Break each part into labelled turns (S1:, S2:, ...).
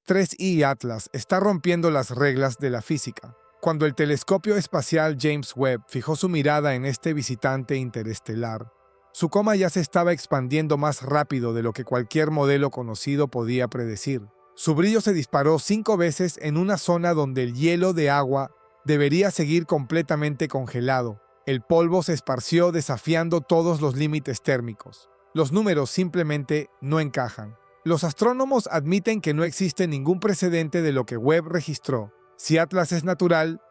S1: 3i Atlas está rompiendo las reglas de la física. Cuando el telescopio espacial James Webb fijó su mirada en este visitante interestelar, su coma ya se estaba expandiendo más rápido de lo que cualquier modelo conocido podía predecir. Su brillo se disparó 5 veces en una zona donde el hielo de agua debería seguir completamente congelado. El polvo se esparció desafiando todos los límites térmicos. Los números simplemente no encajan. Los astrónomos admiten que no existe ningún precedente de lo que Webb registró. Si Atlas es natural,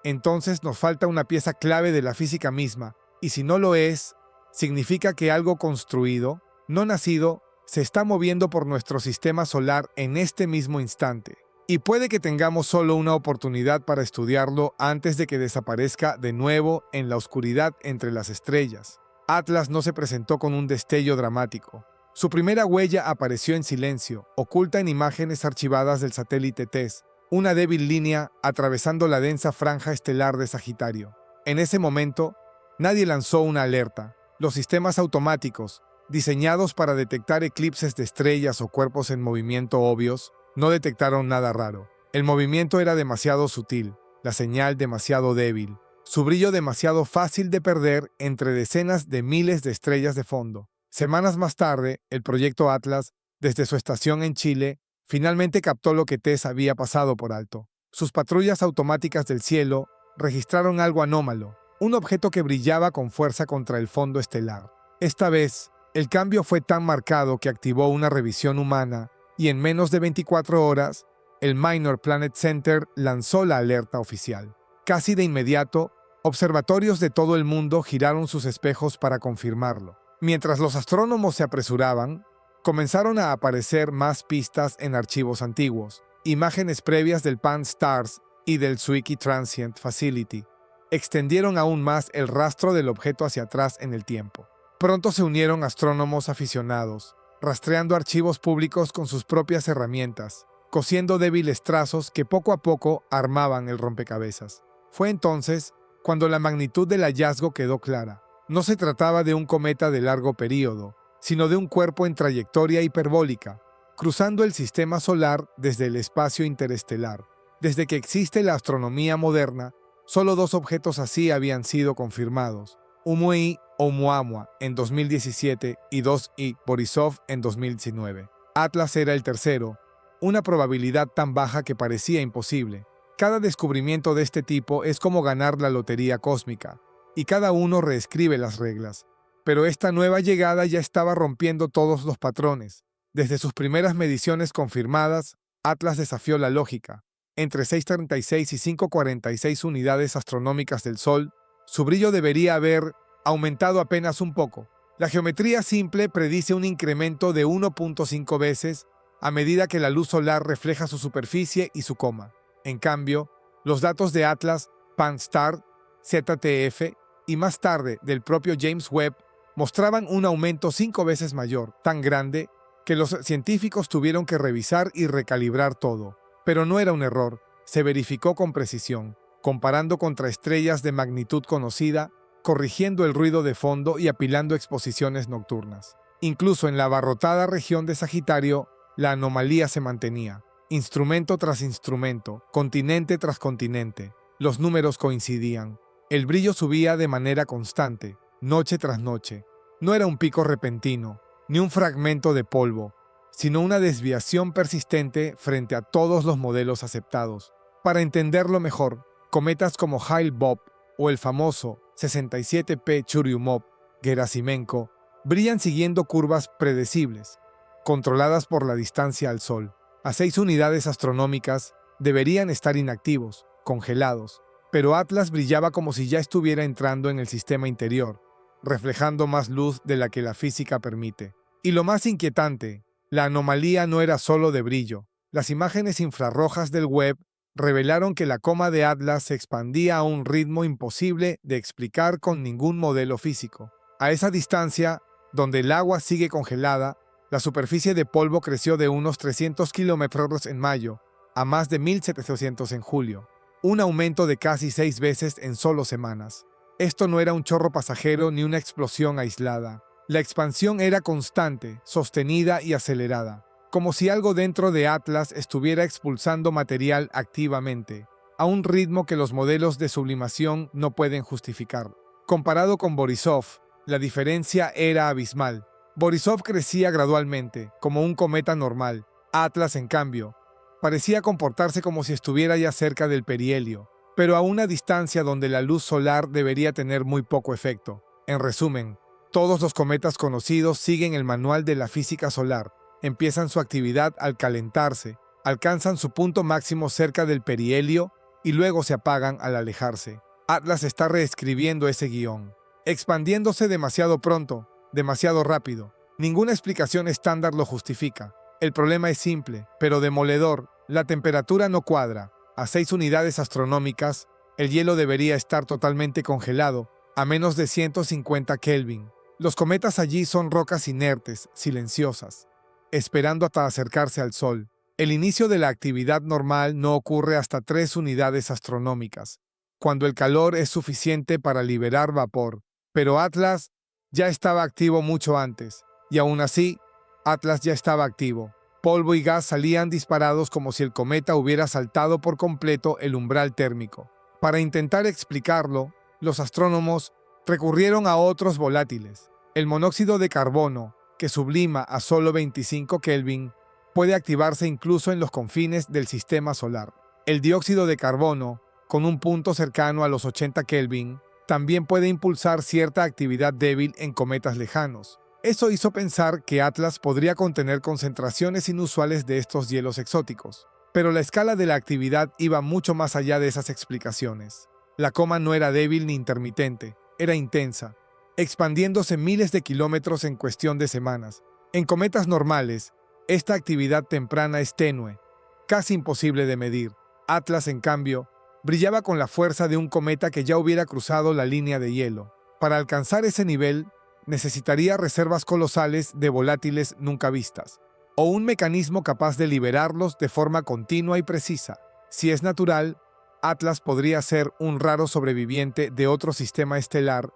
S1: entonces nos falta una pieza clave de la física misma, y si no lo es, significa que algo construido, no nacido, se está moviendo por nuestro sistema solar en este mismo instante. Y puede que tengamos solo una oportunidad para estudiarlo antes de que desaparezca de nuevo en la oscuridad entre las estrellas. Atlas no se presentó con un destello dramático. Su primera huella apareció en silencio, oculta en imágenes archivadas del satélite TESS, una débil línea atravesando la densa franja estelar de Sagitario. En ese momento, nadie lanzó una alerta. Los sistemas automáticos, diseñados para detectar eclipses de estrellas o cuerpos en movimiento obvios, no detectaron nada raro. El movimiento era demasiado sutil, la señal demasiado débil, su brillo demasiado fácil de perder entre decenas de miles de estrellas de fondo. Semanas más tarde, el proyecto Atlas, desde su estación en Chile, finalmente captó lo que TESS había pasado por alto. Sus patrullas automáticas del cielo registraron algo anómalo, un objeto que brillaba con fuerza contra el fondo estelar. Esta vez, el cambio fue tan marcado que activó una revisión humana y en menos de 24 horas, el Minor Planet Center lanzó la alerta oficial. Casi de inmediato, observatorios de todo el mundo giraron sus espejos para confirmarlo. Mientras los astrónomos se apresuraban, comenzaron a aparecer más pistas en archivos antiguos. Imágenes previas del Pan-STARRS y del Zwicky Transient Facility extendieron aún más el rastro del objeto hacia atrás en el tiempo. Pronto se unieron astrónomos aficionados, rastreando archivos públicos con sus propias herramientas, cosiendo débiles trazos que poco a poco armaban el rompecabezas. Fue entonces cuando la magnitud del hallazgo quedó clara. No se trataba de un cometa de largo período, sino de un cuerpo en trayectoria hiperbólica, cruzando el sistema solar desde el espacio interestelar. Desde que existe la astronomía moderna, solo 2 objetos así habían sido confirmados: Oumuamua o Oumuamua en 2017 y 2I Borisov en 2019. Atlas era el tercero, una probabilidad tan baja que parecía imposible. Cada descubrimiento de este tipo es como ganar la lotería cósmica, y cada uno reescribe las reglas. Pero esta nueva llegada ya estaba rompiendo todos los patrones. Desde sus primeras mediciones confirmadas, Atlas desafió la lógica. Entre 6,36 y 5,46 unidades astronómicas del Sol, su brillo debería haber aumentado apenas un poco. La geometría simple predice un incremento de 1.5 veces a medida que la luz solar refleja su superficie y su coma. En cambio, los datos de Atlas, Pan-STARRS, ZTF y más tarde del propio James Webb mostraban un aumento 5 veces mayor, tan grande que los científicos tuvieron que revisar y recalibrar todo. Pero no era un error, se verificó con precisión, comparando contra estrellas de magnitud conocida, corrigiendo el ruido de fondo y apilando exposiciones nocturnas. Incluso en la abarrotada región de Sagitario, la anomalía se mantenía. Instrumento tras instrumento, continente tras continente, los números coincidían. El brillo subía de manera constante, noche tras noche. No era un pico repentino, ni un fragmento de polvo, sino una desviación persistente frente a todos los modelos aceptados. Para entenderlo mejor, cometas como Hale-Bopp o el famoso 67P Churyumov-Gerasimenko brillan siguiendo curvas predecibles, controladas por la distancia al Sol. A 6 unidades astronómicas deberían estar inactivos, congelados, pero Atlas brillaba como si ya estuviera entrando en el sistema interior, reflejando más luz de la que la física permite. Y lo más inquietante, la anomalía no era solo de brillo. Las imágenes infrarrojas del Webb revelaron que la coma de Atlas se expandía a un ritmo imposible de explicar con ningún modelo físico. A esa distancia, donde el agua sigue congelada, la superficie de polvo creció de unos 300 kilómetros en mayo a más de 1.700 en julio, un aumento de casi 6 veces en solo semanas. Esto no era un chorro pasajero ni una explosión aislada. La expansión era constante, sostenida y acelerada. como si algo dentro de Atlas estuviera expulsando material activamente, a un ritmo que los modelos de sublimación no pueden justificar. Comparado con Borisov, la diferencia era abismal. Borisov crecía gradualmente, como un cometa normal. Atlas, en cambio, parecía comportarse como si estuviera ya cerca del perihelio, pero a una distancia donde la luz solar debería tener muy poco efecto. En resumen, todos los cometas conocidos siguen el manual de la física solar. Empiezan su actividad al calentarse, alcanzan su punto máximo cerca del perihelio y luego se apagan al alejarse. Atlas está reescribiendo ese guión, expandiéndose demasiado pronto, demasiado rápido. Ninguna explicación estándar lo justifica. El problema es simple, pero demoledor. La temperatura no cuadra. A 6 unidades astronómicas, el hielo debería estar totalmente congelado, a menos de 150 Kelvin. Los cometas allí son rocas inertes, silenciosas, esperando hasta acercarse al Sol. El inicio de la actividad normal no ocurre hasta 3 unidades astronómicas, cuando el calor es suficiente para liberar vapor. Pero Atlas ya estaba activo mucho antes, y aún así, Atlas ya estaba activo. Polvo y gas salían disparados como si el cometa hubiera saltado por completo el umbral térmico. Para intentar explicarlo, los astrónomos recurrieron a otros volátiles. El monóxido de carbono, que sublima a solo 25 Kelvin, puede activarse incluso en los confines del sistema solar. El dióxido de carbono, con un punto cercano a los 80 Kelvin, también puede impulsar cierta actividad débil en cometas lejanos. Eso hizo pensar que Atlas podría contener concentraciones inusuales de estos hielos exóticos. Pero la escala de la actividad iba mucho más allá de esas explicaciones. La coma no era débil ni intermitente, era intensa, expandiéndose miles de kilómetros en cuestión de semanas. En cometas normales, esta actividad temprana es tenue, casi imposible de medir. Atlas, en cambio, brillaba con la fuerza de un cometa que ya hubiera cruzado la línea de hielo. Para alcanzar ese nivel, necesitaría reservas colosales de volátiles nunca vistas, o un mecanismo capaz de liberarlos de forma continua y precisa. Si es natural, Atlas podría ser un raro sobreviviente de otro sistema estelar,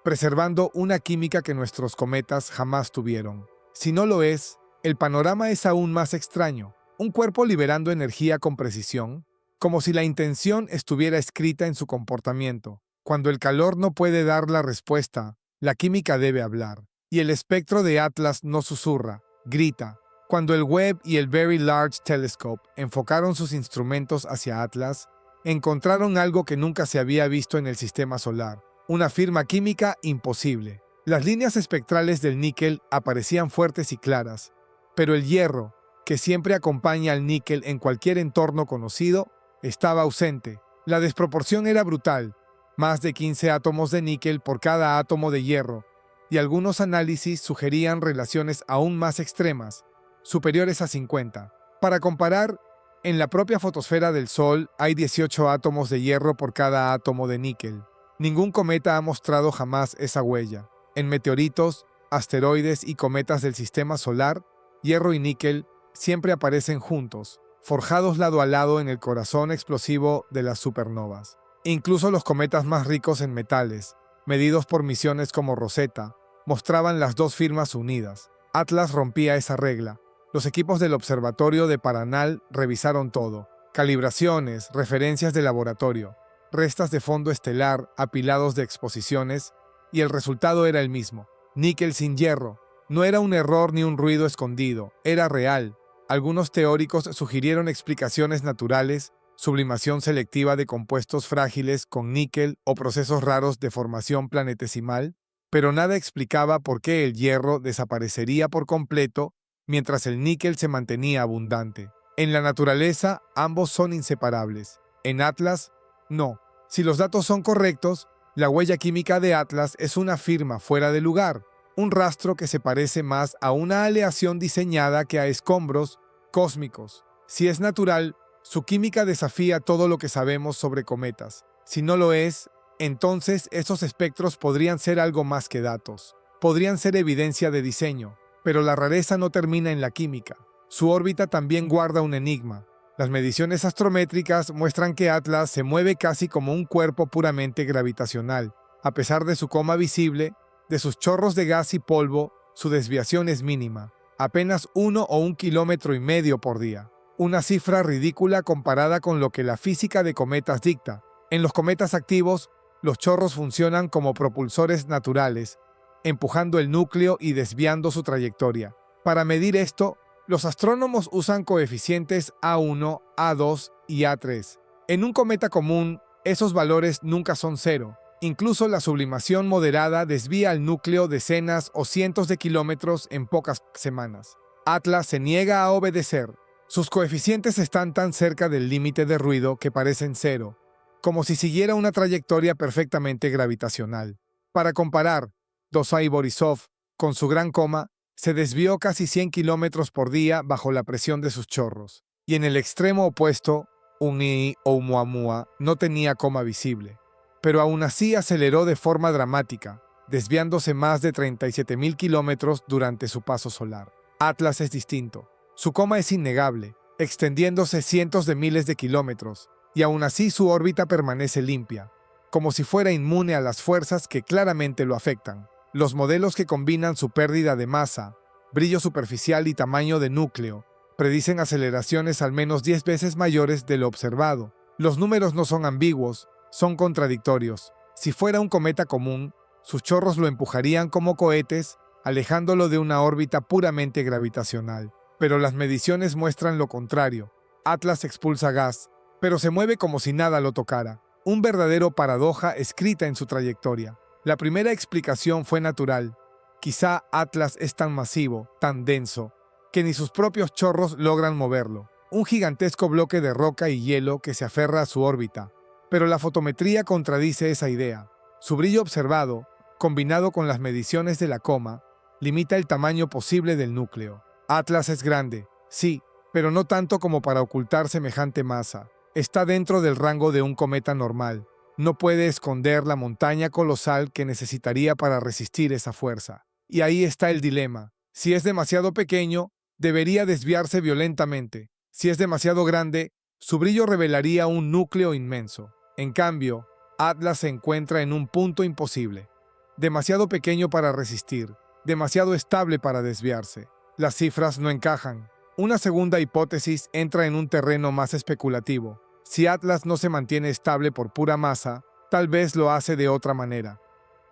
S1: preservando una química que nuestros cometas jamás tuvieron. Si no lo es, el panorama es aún más extraño. Un cuerpo liberando energía con precisión, como si la intención estuviera escrita en su comportamiento. Cuando el calor no puede dar la respuesta, la química debe hablar. Y el espectro de Atlas no susurra, grita. Cuando el Webb y el Very Large Telescope enfocaron sus instrumentos hacia Atlas, encontraron algo que nunca se había visto en el sistema solar, una firma química imposible. Las líneas espectrales del níquel aparecían fuertes y claras, pero el hierro, que siempre acompaña al níquel en cualquier entorno conocido, estaba ausente. La desproporción era brutal, más de 15 átomos de níquel por cada átomo de hierro, y algunos análisis sugerían relaciones aún más extremas, superiores a 50. Para comparar, en la propia fotosfera del Sol hay 18 átomos de hierro por cada átomo de níquel. Ningún cometa ha mostrado jamás esa huella. En meteoritos, asteroides y cometas del sistema solar, hierro y níquel siempre aparecen juntos, forjados lado a lado en el corazón explosivo de las supernovas. Incluso los cometas más ricos en metales, medidos por misiones como Rosetta, mostraban las dos firmas unidas. Atlas rompía esa regla. Los equipos del observatorio de Paranal revisaron todo: calibraciones, referencias de laboratorio, restas de fondo estelar, apilados de exposiciones, y el resultado era el mismo: níquel sin hierro. No era un error ni un ruido escondido, era real. Algunos teóricos sugirieron explicaciones naturales, sublimación selectiva de compuestos frágiles con níquel o procesos raros de formación planetesimal, pero nada explicaba por qué el hierro desaparecería por completo mientras el níquel se mantenía abundante. En la naturaleza, ambos son inseparables. En Atlas, no. Si los datos son correctos, la huella química de Atlas es una firma fuera de lugar, un rastro que se parece más a una aleación diseñada que a escombros cósmicos. Si es natural, su química desafía todo lo que sabemos sobre cometas. Si no lo es, entonces esos espectros podrían ser algo más que datos. Podrían ser evidencia de diseño, pero la rareza no termina en la química. Su órbita también guarda un enigma. Las mediciones astrométricas muestran que Atlas se mueve casi como un cuerpo puramente gravitacional. A pesar de su coma visible, de sus chorros de gas y polvo, su desviación es mínima. apenas 1 o 1,5 kilómetros por día. Una cifra ridícula comparada con lo que la física de cometas dicta. En los cometas activos, los chorros funcionan como propulsores naturales, empujando el núcleo y desviando su trayectoria. Para medir esto, los astrónomos usan coeficientes A1, A2 y A3. En un cometa común, esos valores nunca son cero. Incluso la sublimación moderada desvía el núcleo decenas o cientos de kilómetros en pocas semanas. Atlas se niega a obedecer. Sus coeficientes están tan cerca del límite de ruido que parecen cero, como si siguiera una trayectoria perfectamente gravitacional. Para comparar, Dosai Borisov, con su gran coma, se desvió casi 100 kilómetros por día bajo la presión de sus chorros. Y en el extremo opuesto, Uni Oumuamua no tenía coma visible. Pero aún así aceleró de forma dramática, desviándose más de 37.000 kilómetros durante su paso solar. Atlas es distinto. Su coma es innegable, extendiéndose cientos de miles de kilómetros, y aún así su órbita permanece limpia, como si fuera inmune a las fuerzas que claramente lo afectan. Los modelos que combinan su pérdida de masa, brillo superficial y tamaño de núcleo predicen aceleraciones al menos 10 veces mayores de lo observado. Los números no son ambiguos, son contradictorios. Si fuera un cometa común, sus chorros lo empujarían como cohetes, alejándolo de una órbita puramente gravitacional. Pero las mediciones muestran lo contrario. Atlas expulsa gas, pero se mueve como si nada lo tocara. Un verdadero paradoja escrita en su trayectoria. La primera explicación fue natural. Quizá Atlas es tan masivo, tan denso, que ni sus propios chorros logran moverlo. Un gigantesco bloque de roca y hielo que se aferra a su órbita. Pero la fotometría contradice esa idea. Su brillo observado, combinado con las mediciones de la coma, limita el tamaño posible del núcleo. Atlas es grande, sí, pero no tanto como para ocultar semejante masa. Está dentro del rango de un cometa normal. No puede esconder la montaña colosal que necesitaría para resistir esa fuerza. Y ahí está el dilema. Si es demasiado pequeño, debería desviarse violentamente. Si es demasiado grande, su brillo revelaría un núcleo inmenso. En cambio, Atlas se encuentra en un punto imposible. Demasiado pequeño para resistir, demasiado estable para desviarse. Las cifras no encajan. Una segunda hipótesis entra en un terreno más especulativo. Si Atlas no se mantiene estable por pura masa, tal vez lo hace de otra manera,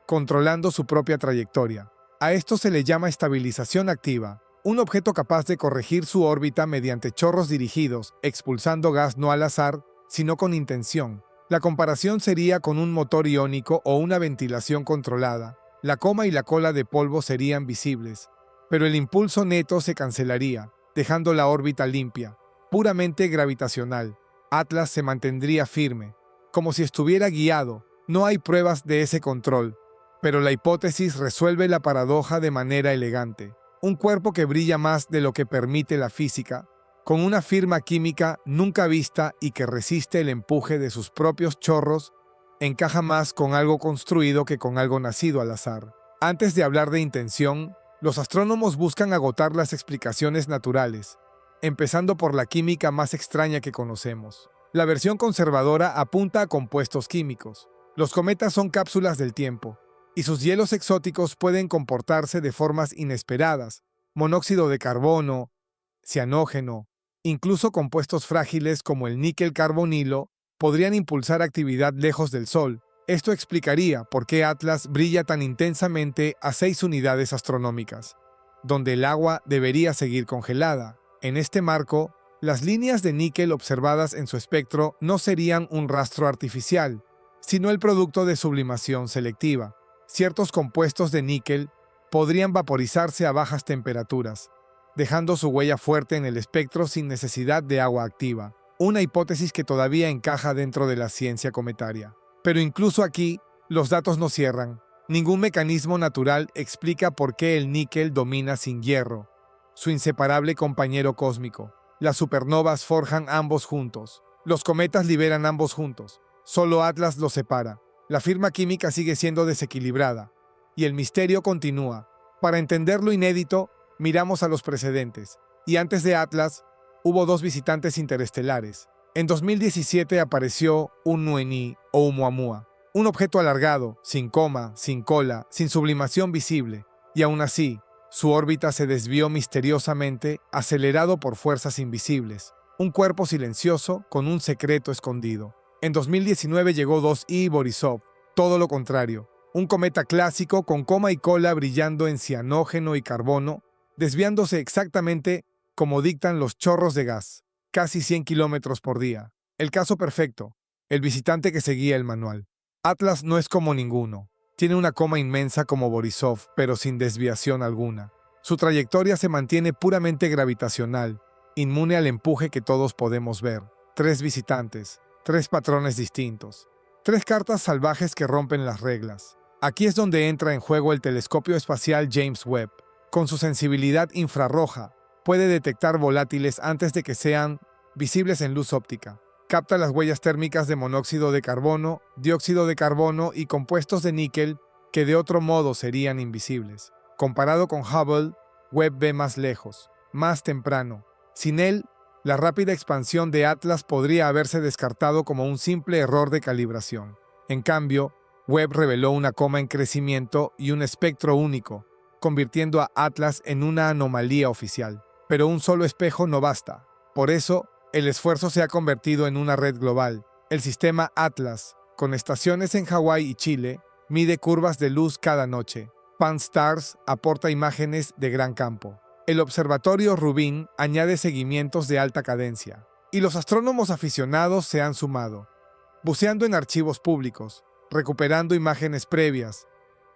S1: controlando su propia trayectoria. A esto se le llama estabilización activa, un objeto capaz de corregir su órbita mediante chorros dirigidos, expulsando gas no al azar, sino con intención. La comparación sería con un motor iónico o una ventilación controlada. La coma y la cola de polvo serían visibles, pero el impulso neto se cancelaría, dejando la órbita limpia, puramente gravitacional. Atlas se mantendría firme, como si estuviera guiado. No hay pruebas de ese control, pero la hipótesis resuelve la paradoja de manera elegante. Un cuerpo que brilla más de lo que permite la física, con una firma química nunca vista y que resiste el empuje de sus propios chorros, encaja más con algo construido que con algo nacido al azar. Antes de hablar de intención, los astrónomos buscan agotar las explicaciones naturales, empezando por la química más extraña que conocemos. La versión conservadora apunta a compuestos químicos. Los cometas son cápsulas del tiempo, y sus hielos exóticos pueden comportarse de formas inesperadas: monóxido de carbono, cianógeno, incluso compuestos frágiles como el níquel carbonilo podrían impulsar actividad lejos del Sol. Esto explicaría por qué Atlas brilla tan intensamente a 6 unidades astronómicas, donde el agua debería seguir congelada. En este marco, las líneas de níquel observadas en su espectro no serían un rastro artificial, sino el producto de sublimación selectiva. Ciertos compuestos de níquel podrían vaporizarse a bajas temperaturas, dejando su huella fuerte en el espectro sin necesidad de agua activa, una hipótesis que todavía encaja dentro de la ciencia cometaria. Pero incluso aquí, los datos no cierran. Ningún mecanismo natural explica por qué el níquel domina sin hierro, su inseparable compañero cósmico. Las supernovas forjan ambos juntos. Los cometas liberan ambos juntos. Solo Atlas los separa. La firma química sigue siendo desequilibrada, y el misterio continúa. Para entender lo inédito, miramos a los precedentes. Y antes de Atlas, hubo 2 visitantes interestelares. En 2017 apareció un Nueni Oumuamua, un objeto alargado, sin coma, sin cola, sin sublimación visible. Y aún así, Su órbita se desvió misteriosamente, acelerado por fuerzas invisibles. Un cuerpo silencioso con un secreto escondido. En 2019 llegó 2I Borisov, todo lo contrario. Un cometa clásico con coma y cola brillando en cianógeno y carbono, desviándose exactamente como dictan los chorros de gas, casi 100 kilómetros por día. El caso perfecto, el visitante que seguía el manual. Atlas no es como ninguno. Tiene una coma inmensa como Borisov, pero sin desviación alguna. Su trayectoria se mantiene puramente gravitacional, inmune al empuje que todos podemos ver. 3 visitantes, 3 patrones distintos, 3 cartas salvajes que rompen las reglas. Aquí es donde entra en juego el telescopio espacial James Webb. Con su sensibilidad infrarroja, puede detectar volátiles antes de que sean visibles en luz óptica. Capta las huellas térmicas de monóxido de carbono, dióxido de carbono y compuestos de níquel que de otro modo serían invisibles. Comparado con Hubble, Webb ve más lejos, más temprano. Sin él, la rápida expansión de Atlas podría haberse descartado como un simple error de calibración. En cambio, Webb reveló una coma en crecimiento y un espectro único, convirtiendo a Atlas en una anomalía oficial. Pero un solo espejo no basta. Por eso, el esfuerzo se ha convertido en una red global. El sistema Atlas, con estaciones en Hawái y Chile, mide curvas de luz cada noche. Pan-STARRS aporta imágenes de gran campo. El observatorio Rubin añade seguimientos de alta cadencia. Y los astrónomos aficionados se han sumado, buceando en archivos públicos, recuperando imágenes previas,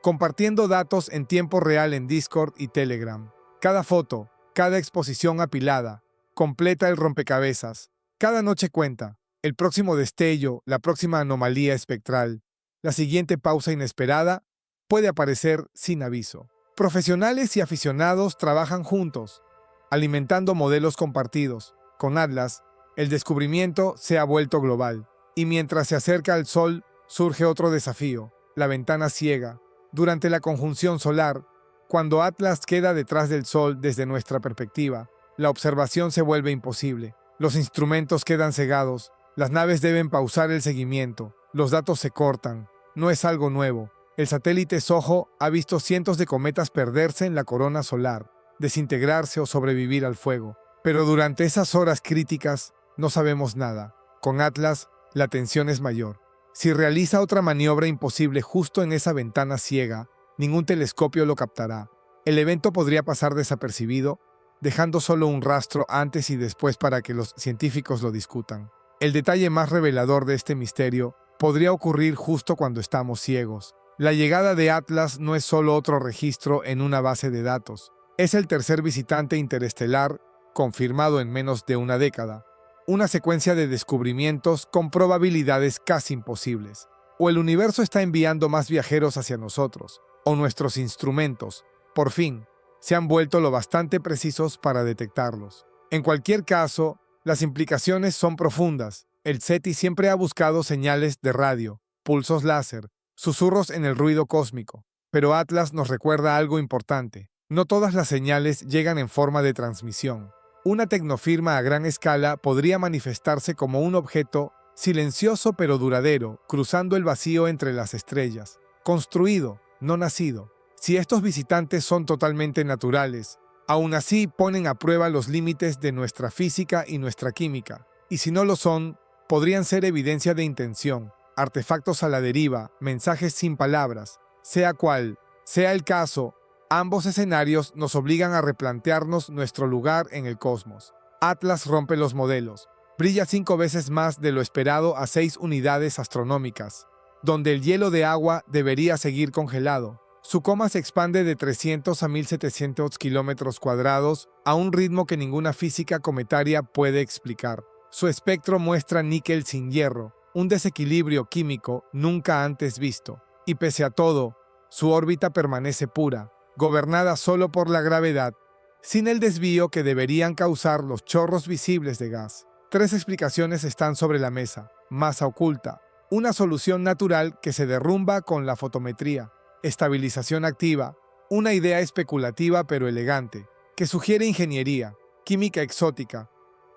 S1: compartiendo datos en tiempo real en Discord y Telegram. Cada foto, cada exposición apilada, completa el rompecabezas. Cada noche cuenta. El próximo destello, la próxima anomalía espectral, la siguiente pausa inesperada, puede aparecer sin aviso. Profesionales y aficionados trabajan juntos, alimentando modelos compartidos. Con Atlas, el descubrimiento se ha vuelto global. Y mientras se acerca al Sol, surge otro desafío, la ventana ciega. Durante la conjunción solar, cuando Atlas queda detrás del Sol desde nuestra perspectiva, la observación se vuelve imposible. Los instrumentos quedan cegados, las naves deben pausar el seguimiento, los datos se cortan. No es algo nuevo. El satélite SOHO ha visto cientos de cometas perderse en la corona solar, desintegrarse o sobrevivir al fuego. Pero durante esas horas críticas no sabemos nada. Con Atlas, la tensión es mayor. Si realiza otra maniobra imposible justo en esa ventana ciega, ningún telescopio lo captará. El evento podría pasar desapercibido, dejando solo un rastro antes y después para que los científicos lo discutan. El detalle más revelador de este misterio podría ocurrir justo cuando estamos ciegos. La llegada de Atlas no es solo otro registro en una base de datos. Es el tercer visitante interestelar confirmado en menos de una década. Una secuencia de descubrimientos con probabilidades casi imposibles. O el universo está enviando más viajeros hacia nosotros, o nuestros instrumentos, por fin, se han vuelto lo bastante precisos para detectarlos. En cualquier caso, las implicaciones son profundas. El SETI siempre ha buscado señales de radio, pulsos láser, susurros en el ruido cósmico. Pero Atlas nos recuerda algo importante. No todas las señales llegan en forma de transmisión. Una tecnofirma a gran escala podría manifestarse como un objeto silencioso pero duradero, cruzando el vacío entre las estrellas. Construido, no nacido. Si estos visitantes son totalmente naturales, aún así ponen a prueba los límites de nuestra física y nuestra química. Y si no lo son, podrían ser evidencia de intención, artefactos a la deriva, mensajes sin palabras. Sea cual sea el caso, ambos escenarios nos obligan a replantearnos nuestro lugar en el cosmos. Atlas rompe los modelos. Brilla 5 veces más de lo esperado a 6 unidades astronómicas, donde el hielo de agua debería seguir congelado. Su coma se expande de 300 a 1700 kilómetros cuadrados a un ritmo que ninguna física cometaria puede explicar. Su espectro muestra níquel sin hierro, un desequilibrio químico nunca antes visto. Y pese a todo, su órbita permanece pura, gobernada solo por la gravedad, sin el desvío que deberían causar los chorros visibles de gas. 3 explicaciones están sobre la mesa. Masa oculta, una solución natural que se derrumba con la fotometría. Estabilización activa, una idea especulativa pero elegante, que sugiere ingeniería, química exótica,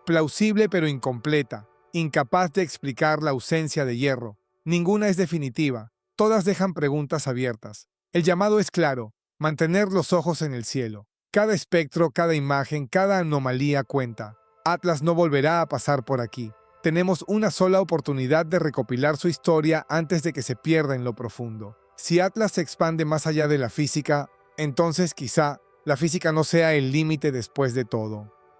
S1: plausible pero incompleta, incapaz de explicar la ausencia de hierro. Ninguna es definitiva, todas dejan preguntas abiertas. El llamado es claro, Mantener los ojos en el cielo. Cada espectro, cada imagen, cada anomalía cuenta. Atlas no volverá a pasar por aquí. Tenemos una sola oportunidad de recopilar su historia antes de que se pierda en lo profundo. Si Atlas se expande más allá de la física, entonces quizá la física no sea el límite después de todo.